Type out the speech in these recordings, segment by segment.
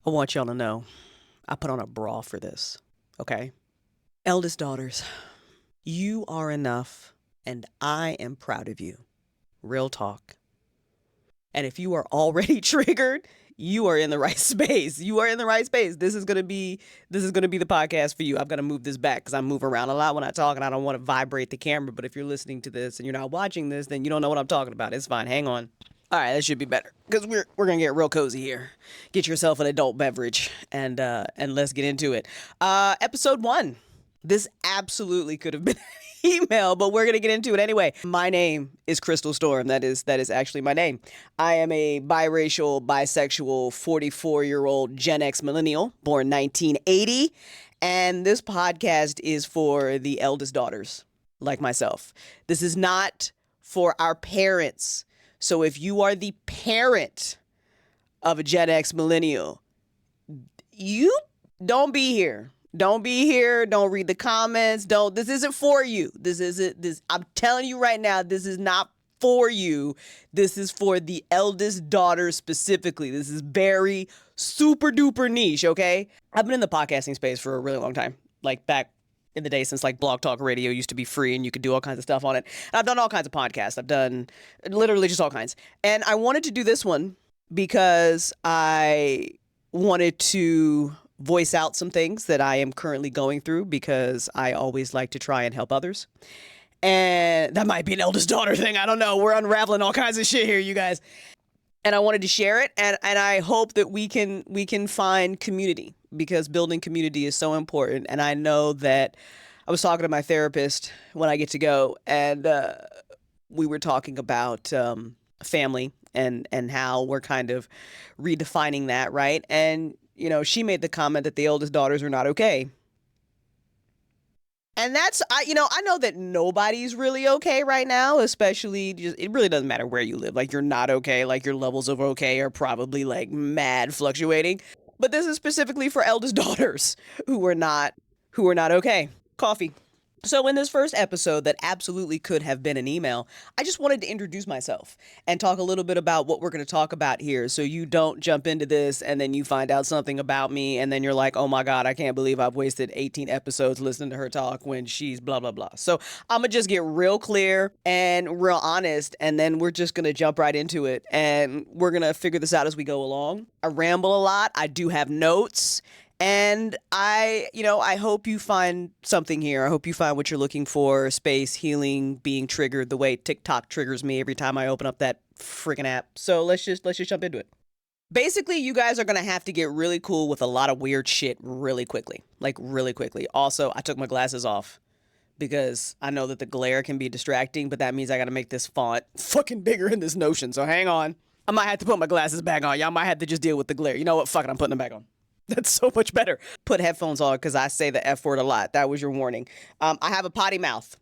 I want y'all to know I put on a bra for this, okay? Eldest daughters, you are enough, and I am proud of you. Real talk. And if you are already triggered, you are in the right space. You are in the right space. This is gonna be the podcast for you. I'm gonna move this back because I move around a lot when I talk, and I don't want to vibrate the camera. But if you're listening to this and you're not watching this, then you don't know what I'm talking about. It's fine. Hang on. All right, that should be better because we're gonna get real cozy here. Get yourself an adult beverage and let's get into it. Episode 1. This absolutely could have been an email, but we're gonna get into it anyway. My name is Crystal Storm. That is actually my name. I am a biracial, bisexual, 44-year-old Gen X millennial, born 1980, and this podcast is for the eldest daughters, like myself. This is not for our parents. So if you are the parent of a Gen X millennial, you don't be here. Don't be here. Don't read the comments. This isn't for you. I'm telling you right now, this is not for you. This is for the eldest daughter specifically. This is very super duper niche, okay? I've been in the podcasting space for a really long time. Like back in the day since like Blog Talk Radio used to be free and you could do all kinds of stuff on it. And I've done all kinds of podcasts. I've done literally just all kinds. And I wanted to do this one because I wanted to voice out some things that I am currently going through because I always like to try and help others. And that might be an eldest daughter thing. I don't know. We're unraveling all kinds of shit here, you guys. And I wanted to share it, and I hope that we can find community because building community is so important. And I know that I was talking to my therapist when I get to go, and we were talking about family and how we're kind of redefining that, right? And you know, she made the comment that the eldest daughters are not okay. And that's, I know that nobody's really okay right now, especially it really doesn't matter where you live. Like, you're not okay. Like, your levels of okay are probably like mad fluctuating. But this is specifically for eldest daughters who are not okay. Coffee. So in this first episode that absolutely could have been an email, I just wanted to introduce myself and talk a little bit about what we're going to talk about here so you don't jump into this and then you find out something about me and then you're like, oh my God, I can't believe I've wasted 18 episodes listening to her talk when she's blah, blah, blah. So I'm going to just get real clear and real honest, and then we're just going to jump right into it and we're going to figure this out as we go along. I ramble a lot. I do have notes. And I hope you find something here. I hope you find what you're looking for: space, healing, being triggered the way TikTok triggers me every time I open up that freaking app. So let's just jump into it. Basically, you guys are going to have to get really cool with a lot of weird shit really quickly. Like, really quickly. Also, I took my glasses off because I know that the glare can be distracting, but that means I got to make this font fucking bigger in this Notion. So hang on. I might have to put my glasses back on. Y'all might have to just deal with the glare. You know what? Fuck it. I'm putting them back on. That's so much better. Put headphones on because I say the F word a lot. That was your warning. I have a potty mouth.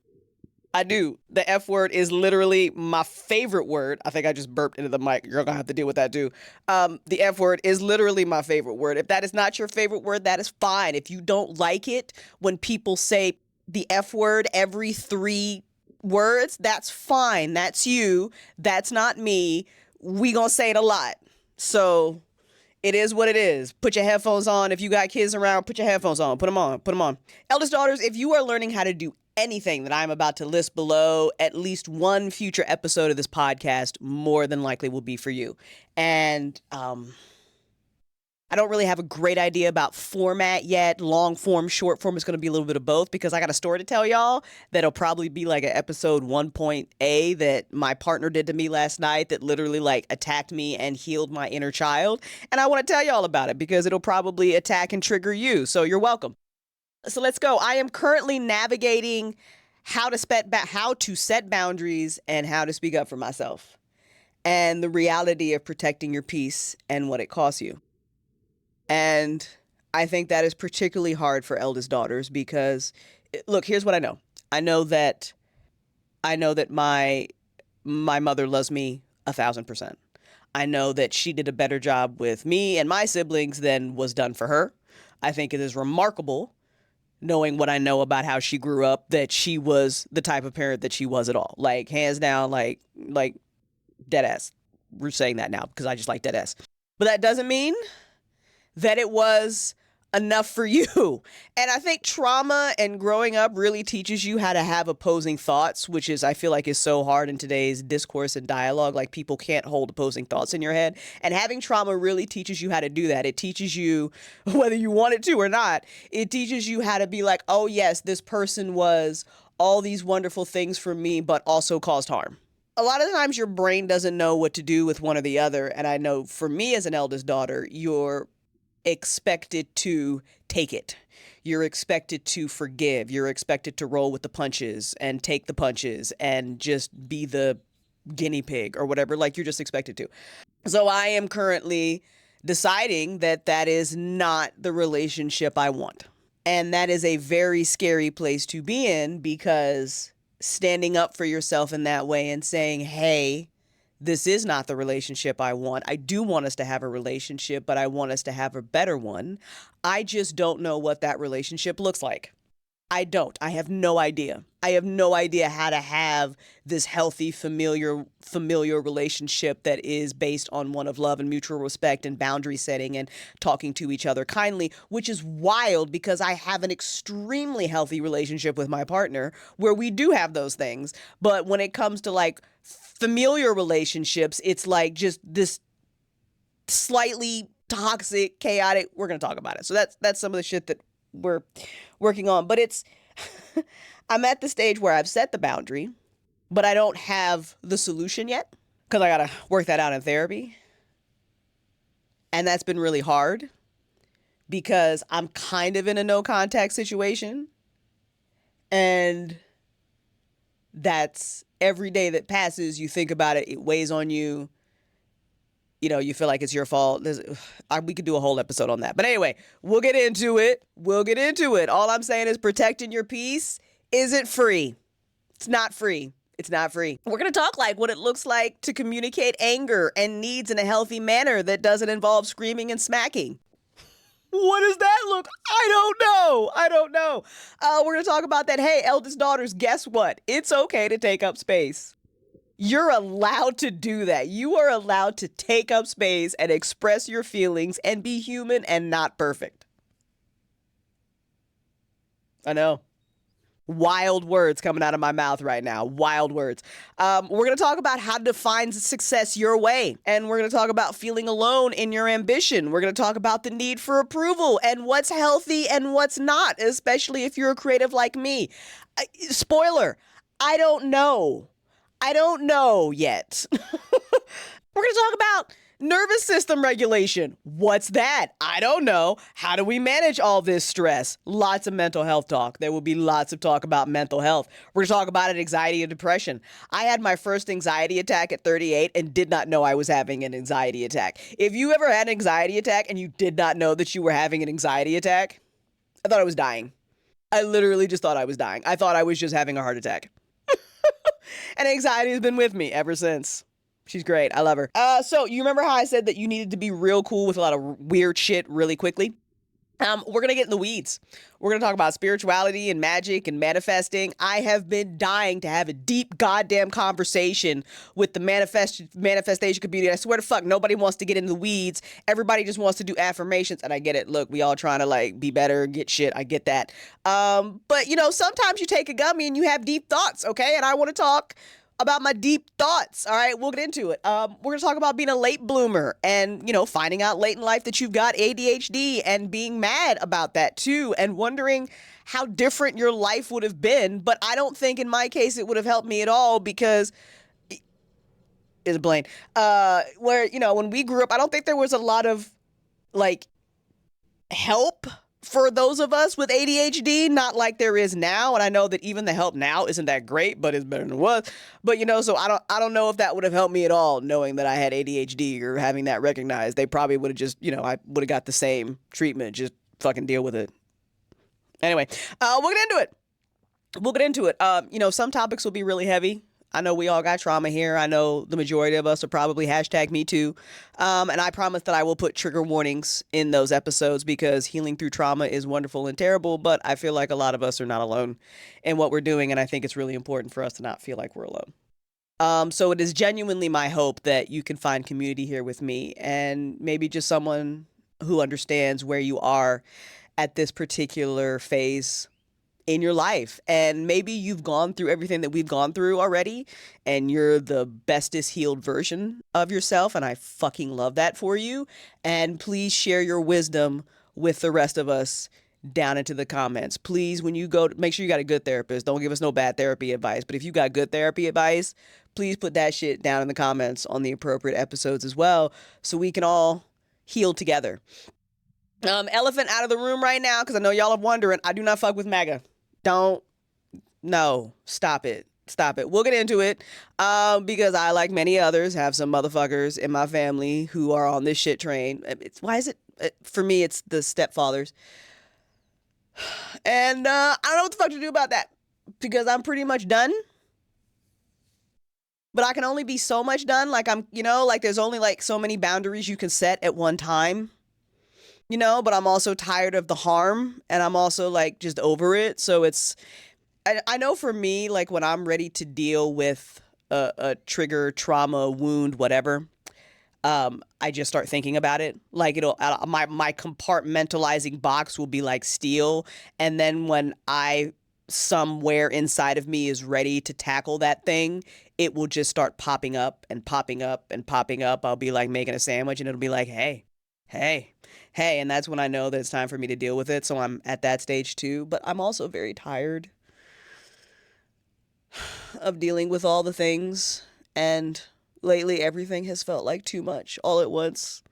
I do. The F word is literally my favorite word. I think I just burped into the mic. You're going to have to deal with that too. The F word is literally my favorite word. If that is not your favorite word, that is fine. If you don't like it when people say the F word every 3 words, that's fine. That's you. That's not me. We going to say it a lot. So it is what it is. Put your headphones on. If you got kids around, put your headphones on. Put them on. Put them on. Eldest daughters, if you are learning how to do anything that I'm about to list below, at least one future episode of this podcast more than likely will be for you. And I don't really have a great idea about format yet. Long form, short form is going to be a little bit of both because I got a story to tell y'all that'll probably be like an episode 1.A that my partner did to me last night that literally like attacked me and healed my inner child. And I want to tell y'all about it because it'll probably attack and trigger you. So you're welcome. So let's go. I am currently navigating how to set boundaries and how to speak up for myself and the reality of protecting your peace and what it costs you. And I think that is particularly hard for eldest daughters because, look, here's what I know. I know that my mother loves me 1,000%. I know that she did a better job with me and my siblings than was done for her. I think it is remarkable, knowing what I know about how she grew up, that she was the type of parent that she was at all. Like, hands down, like dead ass. We're saying that now because I just like dead ass. But that doesn't mean that it was enough for you. And I think trauma and growing up really teaches you how to have opposing thoughts, which is, I feel like, is so hard in today's discourse and dialogue. Like, people can't hold opposing thoughts in your head. And having trauma really teaches you how to do that. It teaches you, whether you want it to or not, it teaches you how to be like, oh yes, this person was all these wonderful things for me, but also caused harm. A lot of times your brain doesn't know what to do with one or the other. And I know for me as an eldest daughter, you're expected to take it. You're expected to forgive. You're expected to roll with the punches and take the punches and just be the guinea pig or whatever. Like, you're just expected to. So I am currently deciding that that is not the relationship I want. And that is a very scary place to be in, because standing up for yourself in that way and saying, hey, this is not the relationship I want. I do want us to have a relationship, but I want us to have a better one. I just don't know what that relationship looks like. I don't. I have no idea. I have no idea how to have this healthy, familiar relationship that is based on one of love and mutual respect and boundary setting and talking to each other kindly, which is wild because I have an extremely healthy relationship with my partner where we do have those things. But when it comes to like familiar relationships, it's like just this slightly toxic, chaotic. We're going to talk about it. So that's some of the shit that we're working on. But it's I'm at the stage where I've set the boundary, but I don't have the solution yet because I got to work that out in therapy. And that's been really hard because I'm kind of in a no contact situation. And that's every day that passes, you think about it, it weighs on you. You know, you feel like it's your fault. We could do a whole episode on that. But anyway, we'll get into it. All I'm saying is protecting your peace isn't free. It's not free. It's not free. We're going to talk like what it looks like to communicate anger and needs in a healthy manner that doesn't involve screaming and smacking. What does that look? I don't know. We're going to talk about that. Hey, eldest daughters, guess what? It's okay to take up space. You're allowed to do that. You are allowed to take up space and express your feelings and be human and not perfect. I know. Wild words coming out of my mouth right now. Wild words. We're going to talk about how to define success your way. And we're going to talk about feeling alone in your ambition. We're going to talk about the need for approval and what's healthy and what's not, especially if you're a creative like me. Spoiler, I don't know. I don't know yet. We're going to talk about nervous system regulation. What's that? I don't know. How do we manage all this stress? Lots of mental health talk. There will be lots of talk about mental health. We're going to talk about it, anxiety and depression. I had my first anxiety attack at 38 and did not know I was having an anxiety attack. If you ever had an anxiety attack and you did not know that you were having an anxiety attack, I thought I was dying. I literally just thought I was dying. I thought I was just having a heart attack. And anxiety has been with me ever since. She's great. I love her. So you remember how I said that you needed to be real cool with a lot of weird shit really quickly? We're going to get in the weeds. We're going to talk about spirituality and magic and manifesting. I have been dying to have a deep goddamn conversation with the manifestation community. I swear to fuck, nobody wants to get in the weeds. Everybody just wants to do affirmations. And I get it. Look, we all trying to like be better, get shit. I get that. But you know, sometimes you take a gummy and you have deep thoughts. Okay. And I want to talk about my deep thoughts. All right, we'll get into it. We're going to talk about being a late bloomer and, you know, finding out late in life that you've got ADHD and being mad about that too and wondering how different your life would have been. But I don't think in my case it would have helped me at all because is Blaine, where, you know, when we grew up, I don't think there was a lot of like help for those of us with ADHD, not like there is now. And I know that even the help now isn't that great, but it's better than it was. But, you know, so I don't know if that would have helped me at all, knowing that I had ADHD or having that recognized. They probably would have just, you know, I would have got the same treatment, just fucking deal with it. Anyway, we'll get into it. You know, some topics will be really heavy. I know we all got trauma here. I know the majority of us are probably #MeToo. And I promise that I will put trigger warnings in those episodes because healing through trauma is wonderful and terrible, but I feel like a lot of us are not alone in what we're doing. And I think it's really important for us to not feel like we're alone. So it is genuinely my hope that you can find community here with me and maybe just someone who understands where you are at this particular phase in your life. And maybe you've gone through everything that we've gone through already and you're the bestest healed version of yourself. And I fucking love that for you. And please share your wisdom with the rest of us down into the comments. Please, when you go, make sure you got a good therapist. Don't give us no bad therapy advice. But if you got good therapy advice, please put that shit down in the comments on the appropriate episodes as well so we can all heal together. Elephant out of the room right now because I know y'all are wondering. I do not fuck with MAGA. Don't. No. Stop it. Stop it. We'll get into it because I, like many others, have some motherfuckers in my family who are on this shit train. Why is it? For me, it's the stepfathers. And I don't know what the fuck to do about that because I'm pretty much done. But I can only be so much done. Like like there's only like so many boundaries you can set at one time. But I'm also tired of the harm and I'm also like just over it. So I know for me, like when I'm ready to deal with a trigger, trauma, wound, whatever, I just start thinking about it. Like my compartmentalizing box will be like steel. And then when somewhere inside of me is ready to tackle that thing, it will just start popping up and popping up and popping up. I'll be like making a sandwich and it'll be like, hey. And that's when I know that it's time for me to deal with it. So I'm at that stage too, but I'm also very tired of dealing with all the things. And lately everything has felt like too much all at once.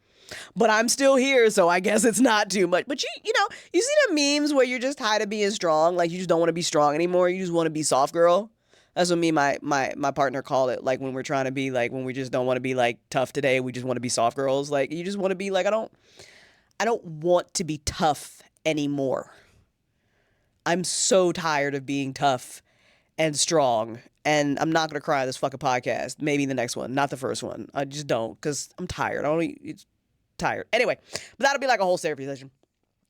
But I'm still here, so I guess it's not too much. But you see the memes where you're just tired of being strong, like you just don't want to be strong anymore. You just want to be soft girl. That's what me and my partner call it. Like when we're trying to be like, when we just don't want to be like tough today, we just want to be soft girls. Like you just want to be like, I don't want to be tough anymore. I'm so tired of being tough and strong. And I'm not going to cry this fucking podcast. Maybe the next one, not the first one. I just don't, because I'm tired. It's tired. Anyway, but that'll be like a whole therapy session.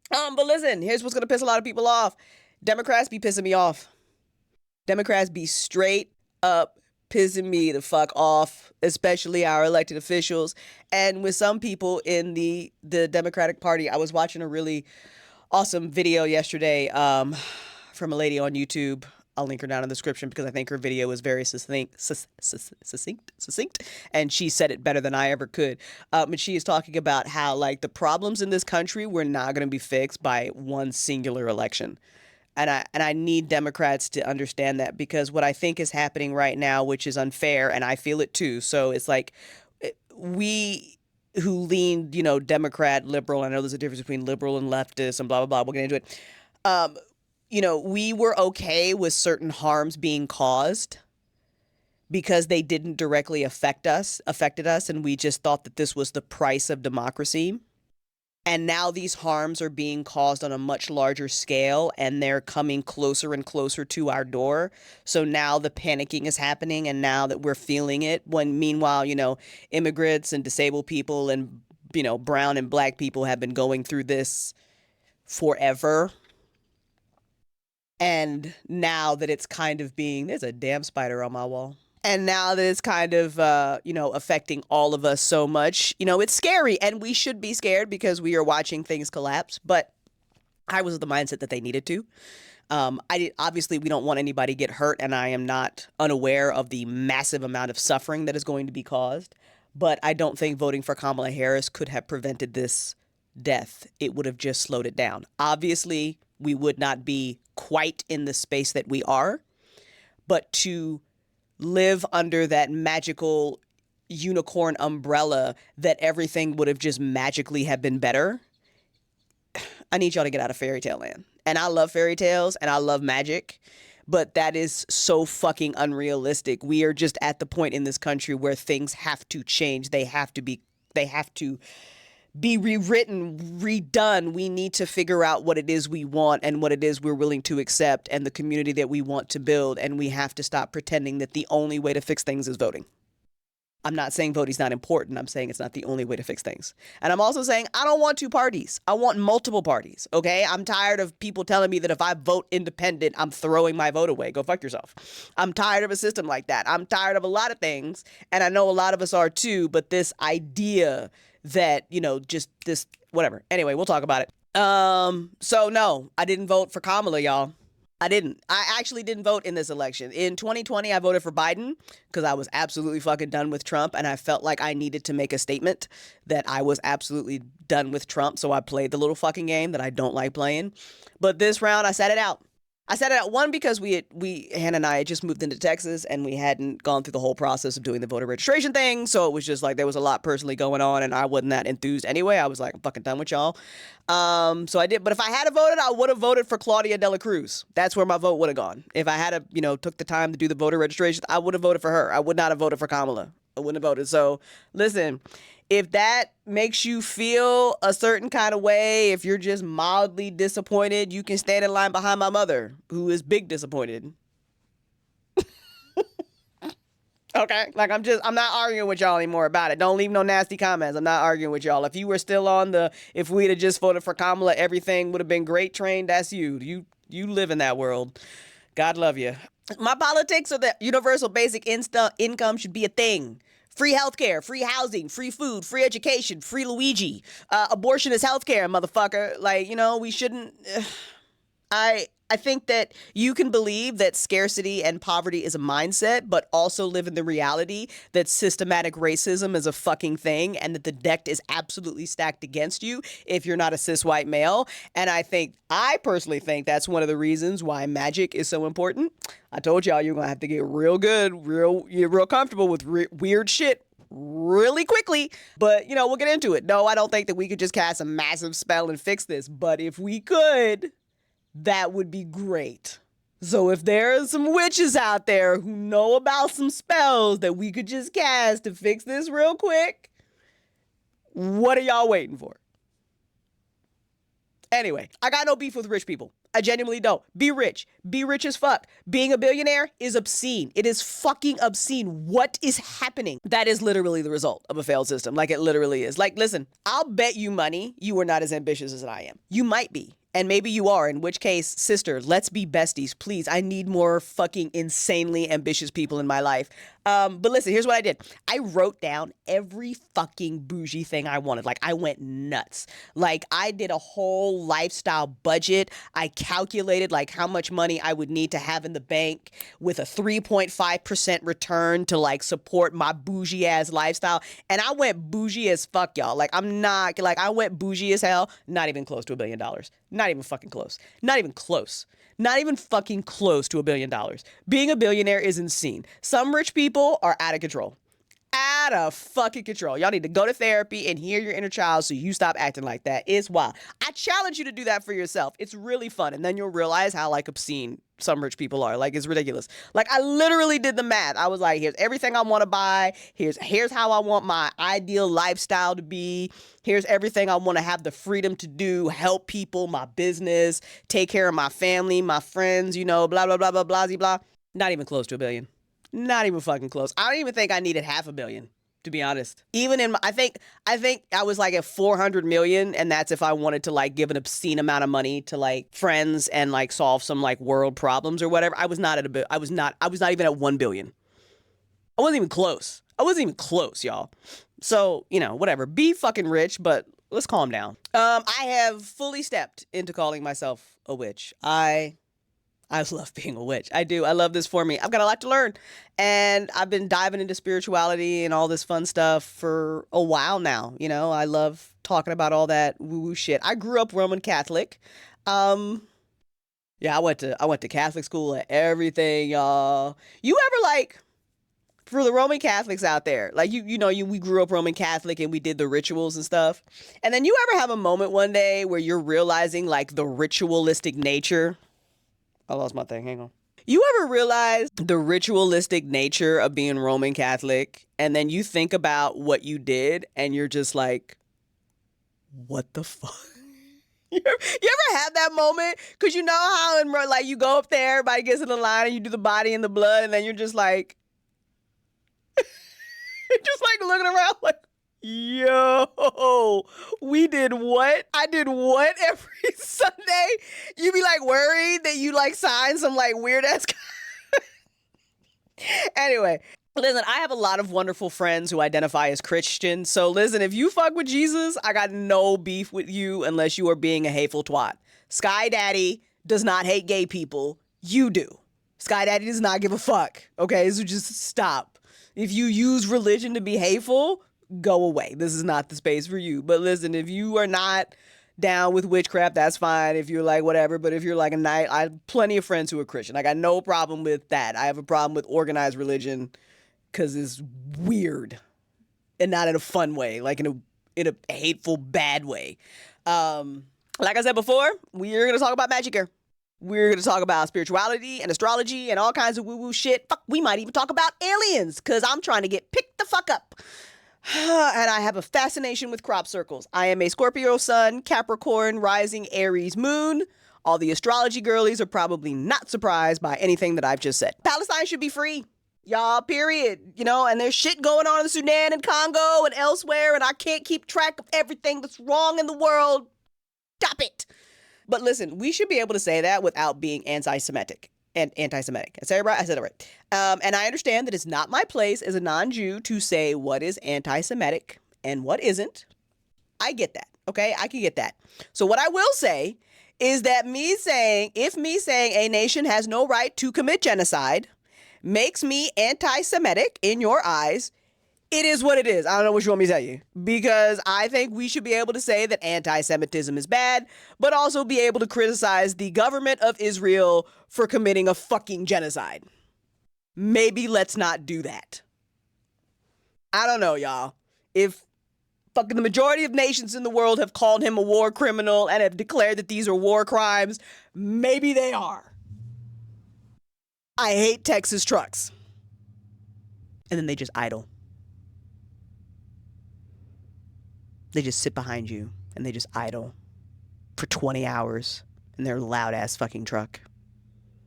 But listen, here's what's going to piss a lot of people off. Democrats be pissing me off. Democrats be straight up pissing me the fuck off, especially our elected officials. And with some people in the Democratic Party, I was watching a really awesome video yesterday from a lady on YouTube. I'll link her down in the description because I think her video was very succinct, and she said it better than I ever could. And she is talking about how like the problems in this country were not going to be fixed by one singular election. And I need Democrats to understand that, because what I think is happening right now, which is unfair, and I feel it too. So it's like we who lean, Democrat, liberal. I know there's a difference between liberal and leftist and blah, blah, blah. We'll get into it. We were okay with certain harms being caused because they didn't directly affected us. And we just thought that this was the price of democracy. And now these harms are being caused on a much larger scale, and they're coming closer and closer to our door. So now the panicking is happening, and now that we're feeling it, when meanwhile, immigrants and disabled people and, brown and black people have been going through this forever. And now that it's kind of there's a damn spider on my wall. And now that it's kind of, affecting all of us so much, it's scary, and we should be scared because we are watching things collapse. But I was of the mindset that they needed to. Obviously, we don't want anybody to get hurt, and I am not unaware of the massive amount of suffering that is going to be caused. But I don't think voting for Kamala Harris could have prevented this death. It would have just slowed it down. Obviously, we would not be quite in the space that we are, but to live under that magical unicorn umbrella that everything would have just magically have been better. I need y'all to get out of fairy tale land. And I love fairy tales and I love magic, but that is so fucking unrealistic. We are just at the point in this country where things have to change. They have to be rewritten, redone. We need to figure out what it is we want and what it is we're willing to accept and the community that we want to build. And we have to stop pretending that the only way to fix things is voting. I'm not saying voting's not important. I'm saying it's not the only way to fix things. And I'm also saying I don't want two parties. I want multiple parties. Okay. I'm tired of people telling me that if I vote independent, I'm throwing my vote away. Go fuck yourself. I'm tired of a system like that. I'm tired of a lot of things. And I know a lot of us are too, but this idea that, just this whatever. Anyway, we'll talk about it. So no, I didn't vote for Kamala, y'all. I didn't. I actually didn't vote in this election. In 2020, I voted for Biden because I was absolutely fucking done with Trump, and I felt like I needed to make a statement that I was absolutely done with Trump. So I played the little fucking game that I don't like playing. But this round, I sat it out. I said it one because Hannah and I had just moved into Texas and we hadn't gone through the whole process of doing the voter registration thing. So it was just like there was a lot personally going on and I wasn't that enthused anyway. I was like, I'm fucking done with y'all. So I did. But if I had voted, I would have voted for Claudia Dela Cruz. That's where my vote would have gone. If I had took the time to do the voter registration, I would have voted for her. I would not have voted for Kamala. I wouldn't have voted. So listen, if that makes you feel a certain kind of way, if you're just mildly disappointed, you can stand in line behind my mother, who is big disappointed. Okay? Like, I'm not arguing with y'all anymore about it. Don't leave no nasty comments. I'm not arguing with y'all. If you were still on if we'd have just voted for Kamala, everything would have been great train, that's you. You live in that world. God love you. My politics are that universal basic income should be a thing. Free healthcare, free housing, free food, free education, free Luigi. Abortion is healthcare, motherfucker. Like, we shouldn't. I think that you can believe that scarcity and poverty is a mindset, but also live in the reality that systematic racism is a fucking thing and that the deck is absolutely stacked against you if you're not a cis white male. And I personally think that's one of the reasons why magic is so important. I told y'all you're going to have to get real good, real comfortable with weird shit really quickly, but we'll get into it. No, I don't think that we could just cast a massive spell and fix this, but if we could, that would be great. So if there are some witches out there who know about some spells that we could just cast to fix this real quick, what are y'all waiting for? Anyway, I got no beef with rich people. I genuinely don't. Be rich. Be rich as fuck. Being a billionaire is obscene. It is fucking obscene. What is happening? That is literally the result of a failed system. Like, it literally is. Like, listen, I'll bet you money you are not as ambitious as I am. You might be. And maybe you are, in which case, sister, let's be besties, please. I need more fucking insanely ambitious people in my life. But listen, here's what I did. I wrote down every fucking bougie thing I wanted. Like, I went nuts. Like, I did a whole lifestyle budget. I calculated, like, how much money I would need to have in the bank with a 3.5% return to, like, support my bougie-ass lifestyle. And I went bougie as fuck, y'all. Like, I went bougie as hell. Not even close to $1 billion. Not even fucking close. Not even close. Not even fucking close to $1 billion. Being a billionaire is insane. Some rich people are out of control. Out of fucking control. Y'all need to go to therapy and hear your inner child so you stop acting like that. It's wild. I challenge you to do that for yourself. It's really fun. And then you'll realize how, like, obscene some rich people are. Like, it's ridiculous. Like, I literally did the math. I was like, here's everything I want to buy. Here's how I want my ideal lifestyle to be. Here's everything I want to have the freedom to do, help people, my business, take care of my family, my friends, blah, blah, blah, blah, blah, blah. Not even close to $1 billion. Not even fucking close. I don't even think I needed $500 million, to be honest. Even in I think I was like at 400 million, and that's if I wanted to, like, give an obscene amount of money to, like, friends and, like, solve some, like, world problems or whatever. I was not even at 1 billion. I wasn't even close. Y'all. So, whatever. Be fucking rich, but let's calm down. I have fully stepped into calling myself a witch. I love being a witch. I do. I love this for me. I've got a lot to learn. And I've been diving into spirituality and all this fun stuff for a while now. I love talking about all that woo-woo shit. I grew up Roman Catholic. Yeah, I went to Catholic school and everything, y'all. You ever, like, for the Roman Catholics out there, like, we grew up Roman Catholic and we did the rituals and stuff. And then you ever have a moment one day where you're realizing, like, the ritualistic nature? I lost my thing. Hang on. You ever realize the ritualistic nature of being Roman Catholic, and then you think about what you did, and you're just like, what the fuck? You ever had that moment? Because you know how, like, you go up there, everybody gets in the line, and you do the body and the blood, and then you're just like, just like looking around like, yo, we did what? I did what every Sunday? You be like worried that you, like, signed some, like, weird ass. Anyway, Listen, I have a lot of wonderful friends who identify as Christian. So listen, if you fuck with Jesus, I got no beef with you unless you are being a hateful twat. Sky Daddy does not hate gay people. You do. Sky Daddy does not give a fuck. Okay, so just stop. If you use religion to be hateful, go away. This is not the space for you. But listen, if you are not down with witchcraft, that's fine. If you're like whatever, but if you're like a knight, I have plenty of friends who are Christian. I got no problem with that. I have a problem with organized religion because it's weird and not in a fun way, like in a hateful, bad way. Like I said before, we're gonna talk about magic here. We're gonna talk about spirituality and astrology and all kinds of woo-woo shit. Fuck, we might even talk about aliens, because I'm trying to get picked the fuck up. And I have a fascination with crop circles. I am a Scorpio sun, Capricorn, rising Aries moon. All the astrology girlies are probably not surprised by anything that I've just said. Palestine should be free. Y'all, period. And there's shit going on in the Sudan and Congo and elsewhere, and I can't keep track of everything that's wrong in the world. Stop it. But listen, we should be able to say that without being anti-Semitic. And anti-Semitic. I said it right. And I understand that it's not my place as a non-Jew to say what is anti-Semitic and what isn't. I get that. Okay, I can get that. So what I will say is that if me saying a nation has no right to commit genocide makes me anti-Semitic in your eyes, it is what it is. I don't know what you want me to tell you, because I think we should be able to say that anti-Semitism is bad, but also be able to criticize the government of Israel for committing a fucking genocide. Maybe let's not do that. I don't know, y'all. If fucking the majority of nations in the world have called him a war criminal and have declared that these are war crimes, maybe they are. I hate Texas trucks. And then they just idle. They just sit behind you and they just idle for 20 hours in their loud ass fucking truck.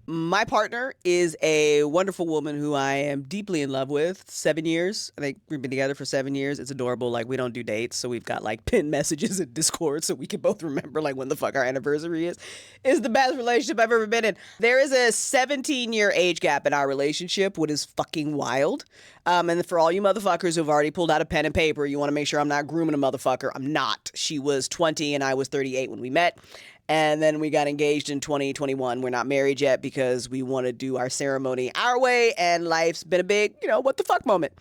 My partner is a wonderful woman who I am deeply in love with. 7 years. I think we've been together for 7 years. It's adorable. Like, we don't do dates, so we've got like pinned messages in Discord so we can both remember like when the fuck our anniversary is. It's the best relationship I've ever been in. There is a 17-year age gap in our relationship, which is fucking wild. And for all you motherfuckers who've already pulled out a pen and paper, you want to make sure I'm not grooming a motherfucker. I'm not. She was 20 and I was 38 when we met. And then we got engaged in 2021. We're not married yet because we want to do our ceremony our way. And life's been a big, what the fuck moment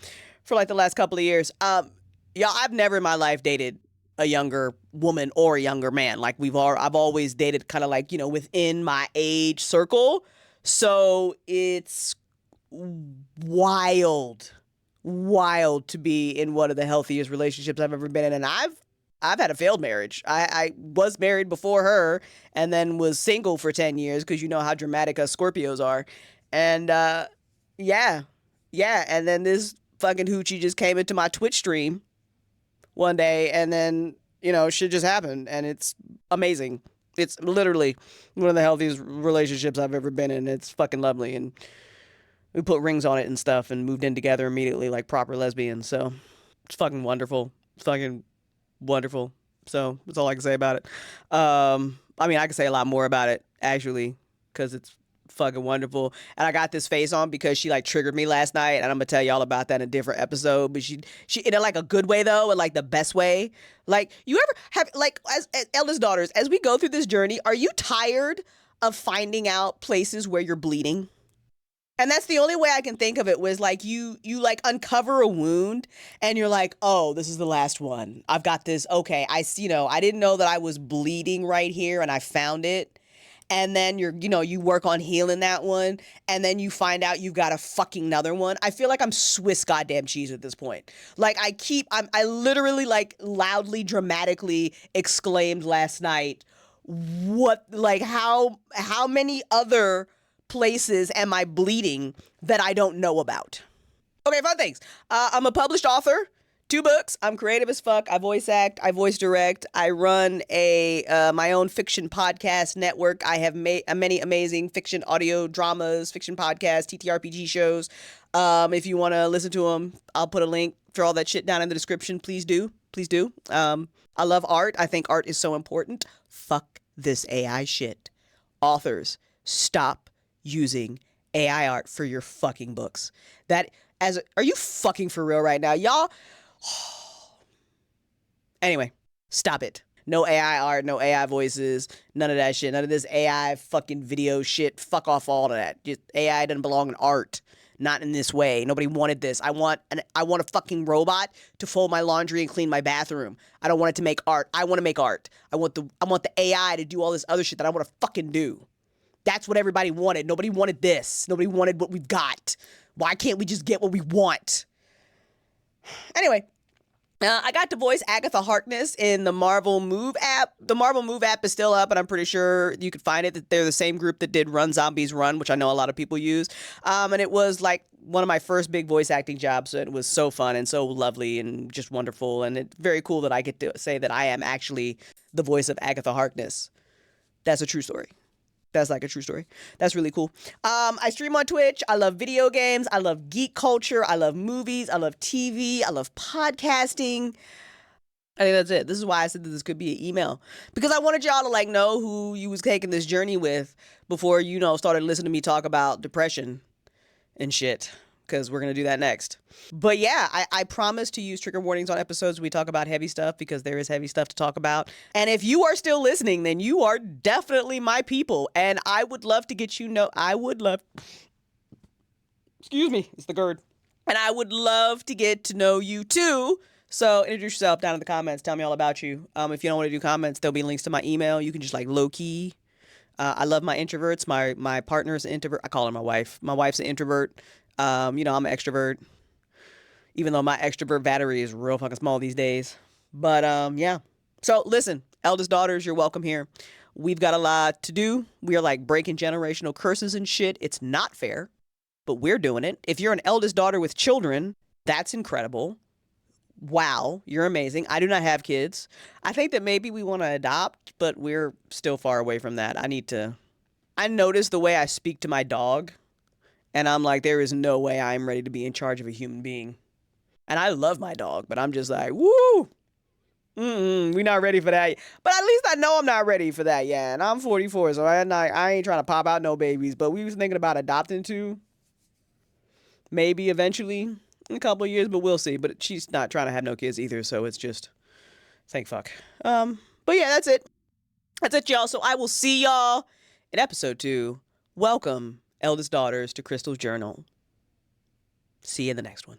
for like the last couple of years. Y'all, I've never in my life dated a younger woman or a younger man. Like I've always dated kind of like, within my age circle. So it's wild to be in one of the healthiest relationships I've ever been in. And I've had a failed marriage. I was married before her and then was single for 10 years because you know how dramatic us Scorpios are. And yeah. And then this fucking hoochie just came into my Twitch stream one day and then, shit just happened and it's amazing. It's literally one of the healthiest relationships I've ever been in. It's fucking lovely. And we put rings on it and stuff and moved in together immediately like proper lesbians. So it's fucking wonderful. It's fucking wonderful. So that's all I can say about it. I mean, I can say a lot more about it actually, because it's fucking wonderful. And I got this face on because she like triggered me last night, and I'm gonna tell y'all about that in a different episode. But she in a, like a good way though, and like the best way. Like, you ever have like as eldest daughters, as we go through this journey, are you tired of finding out places where you're bleeding? And that's the only way I can think of it, was like you like uncover a wound and you're like, oh, this is the last one. I've got this. Okay. I didn't know that I was bleeding right here and I found it. And then you work on healing that one. And then you find out you've got a fucking another one. I feel like I'm Swiss goddamn cheese at this point. Like I literally like loudly, dramatically exclaimed last night, how many other places am I bleeding that I don't know about? Okay, fun things. I'm a published author, 2 books. I'm creative as fuck. I voice act. I voice direct. I run my own fiction podcast network. I have many amazing fiction audio dramas, fiction podcasts, TTRPG shows. If you want to listen to them, I'll put a link for all that shit down in the description. Please do. Please do. I love art. I think art is so important. Fuck this AI shit. Authors, stop using AI art for your fucking books. That Are you fucking for real right now? Y'all, anyway, stop it. No AI art, no AI voices, none of that shit. None of this AI fucking video shit. Fuck off all of that. Just AI doesn't belong in art. Not in this way. Nobody wanted this. I want a fucking robot to fold my laundry and clean my bathroom. I don't want it to make art. I want to make art. I want the AI to do all this other shit that I want to fucking do. That's what everybody wanted. Nobody wanted this. Nobody wanted what we've got. Why can't we just get what we want? Anyway, I got to voice Agatha Harkness in the Marvel Move app. The Marvel Move app is still up, and I'm pretty sure you could find it. That they're the same group that did Run Zombies Run, which I know a lot of people use. And it was like one of my first big voice acting jobs. So it was so fun and so lovely and just wonderful. And it's very cool that I get to say that I am actually the voice of Agatha Harkness. That's a true story. That's like a true story. That's really cool. I stream on Twitch. I love video games. I love geek culture. I love movies. I love TV. I love podcasting. I think that's it. This is why I said that this could be an email, because I wanted y'all to like know who you was taking this journey with before, you know, started listening to me talk about depression and shit, because we're going to do that next. But yeah, I promise to use trigger warnings on episodes we talk about heavy stuff, because there is heavy stuff to talk about. And if you are still listening, then you are definitely my people. And I would love to get excuse me, it's the GERD. And I would love to get to know you too. So introduce yourself down in the comments. Tell me all about you. If you don't want to do comments, there'll be links to my email. You can just like low key. I love my introverts. My partner's an introvert. I call her my wife. My wife's an introvert. I'm an extrovert, even though my extrovert battery is real fucking small these days. But yeah. So listen, Eldest Daughters, you're welcome here. We've got a lot to do. We are like breaking generational curses and shit. It's not fair, but we're doing it. If you're an eldest daughter with children, that's incredible. Wow, you're amazing. I do not have kids. I think that maybe we want to adopt, but we're still far away from that. I notice the way I speak to my dog. And I'm like, there is no way I'm ready to be in charge of a human being. And I love my dog, but I'm just like, woo, we not ready for that. But at least I know I'm not ready for that yet. And I'm 44, so I ain't trying to pop out no babies. But we was thinking about adopting two, maybe eventually in a couple of years, but we'll see. But she's not trying to have no kids either, so it's just, thank fuck. But yeah, that's it. That's it, y'all. So I will see y'all in episode 2. Welcome, Eldest Daughters, to Crystal's Journal. See you in the next one.